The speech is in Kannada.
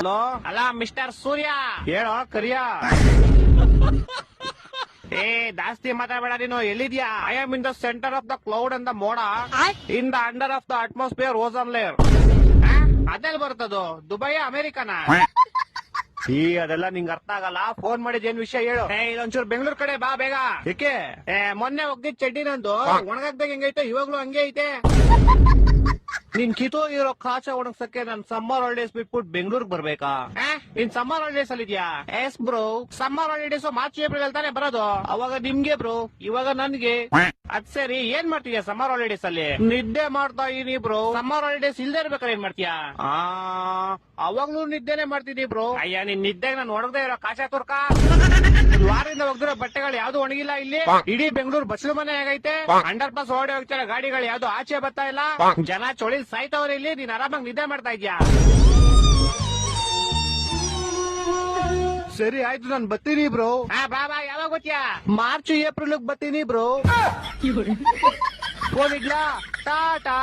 ಹಲೋ, ಅಲ್ಲ ಮಿಸ್ಟರ್ ಸೂರ್ಯ. ಹೇಳೋ ಕರಿಯ. ಏ ಜಾಸ್ತಿ ಮಾತಾಡಬೇಡ ನೀನು. ಎಲ್ಲಿದ್ಯಾ? I am in the centre of the cloud and the ಮೋಡ, in the under of the atmosphere ozone layer. ಅದೆಲ್ಲ ಬರ್ತದು? ದುಬೈ ಅಮೆರಿಕನ? ಅದೆಲ್ಲ ನಿಂಗೆ ಅರ್ಥ ಆಗಲ್ಲ. ಫೋನ್ ಮಾಡಿದ್ ಏನ್ ವಿಷಯ ಹೇಳು. ಇದೊಂಚೂರು ಬೆಂಗಳೂರು ಕಡೆ ಬಾ ಬೇಗ. ಏಕೆ? ಮೊನ್ನೆ ಹೋಗ್ದಿದ್ ಚಡ್ಡಿ ನಂದು ಒಣಗಾಕ್ದಾಗ ಹೆಂಗೈತೆ ಇವಾಗ್ಲೂ ಹಂಗೆ ಐತೆ. ನಿನ್ ಕಿತ್ತೋಗಿರೋ ಕಾಚ ಒಣಗ್ಸಕ್ಕೆ ನಾನ್ ಸಮ್ಮರ್ ಹಾಲಿಡೇಸ್ ಬಿಟ್ಬಿಟ್ಟು ಬೆಂಗಳೂರಿಗೆ ಬರ್ಬೇಕಾ? ನೀನ್ ಸಮ್ಮರ್ ಹಾಲಿಡೇಸ್ ಅಲ್ಲಿ ಇದ್ಯಾ? S bro. Summer holidays March April ಅಲ್ಲಿ ತಾನೇ ಬರೋದು. ಅವಾಗ ನಿಮ್ಗೆ ಬ್ರೋ, ಇವಾಗ ನನ್ಗೆ. ಅದ್ ಸರಿ, ಏನ್ ಮಾಡ್ತೀಯ ಸಮ್ಮರ್ ಹಾಲಿಡೇಸ್ ಅಲ್ಲಿ? ನಿದ್ದೆ ಮಾಡ್ತಾ ಇದೀನಿ ಬ್ರೋ. ಸಮ್ಮರ್ ಹಾಲಿಡೇಸ್ ಇಲ್ದೇ ಇರ್ಬೇಕಾದ್ರೆ ಏನ್ ಮಾಡ್ತೀಯಾ? ಅವಾಗ್ಲೂ ನಿದ್ದೆನೆ ಮಾಡ್ತಿದೀನಿ ಬ್ರೋ. ಅಯ್ಯ, ನಿನ್ ನಿದ್ದೆಗೆ ನಾನು ಒಣಗದೆ ಇರೋ ಕಾಚ ತುರ್ಕ. ವಾರದಿಂದ ಒಗ್ದಿರೋ ಬಟ್ಟೆಗಳು ಯಾವ್ದು ಒಣಗಿಲ್ಲ ಇಲ್ಲಿ. ಇಡೀ ಬೆಂಗಳೂರು ಬಸ್ಲು ಮನೆ ಆಗೈತೆ. ಅಂಡರ್ ಪಾಸ್ ಓಡಿ ಹೋಗ್ತಾರೆ ಗಾಡಿಗಳು, ಯಾವ್ದು ಆಚೆ ಬರ್ತಾ ಇಲ್ಲ. ಜನ ಚೊಳಿ ಸಾಯ್ತವ್ರೆ ಇಲ್ಲಿ. ನೀನ್ ಆರಾಮಾಗಿ ನಿದ್ದೆ ಮಾಡ್ತಾ ಇದ್ಯಾ? ಸರಿ ಆಯ್ತು, ನಾನ್ ಬರ್ತೀನಿ ಬ್ರೋ. ಬಾ ಬಾ. ಯಾವಾಗ ಗೊತ್ತ್ಯಾ? ಮಾರ್ಚ್ ಏಪ್ರಿಲ್ ಬರ್ತೀನಿ ಬ್ರೋ. ಫೋನ್ ಇಡ್ಲಾ? ಟಾಟಾ.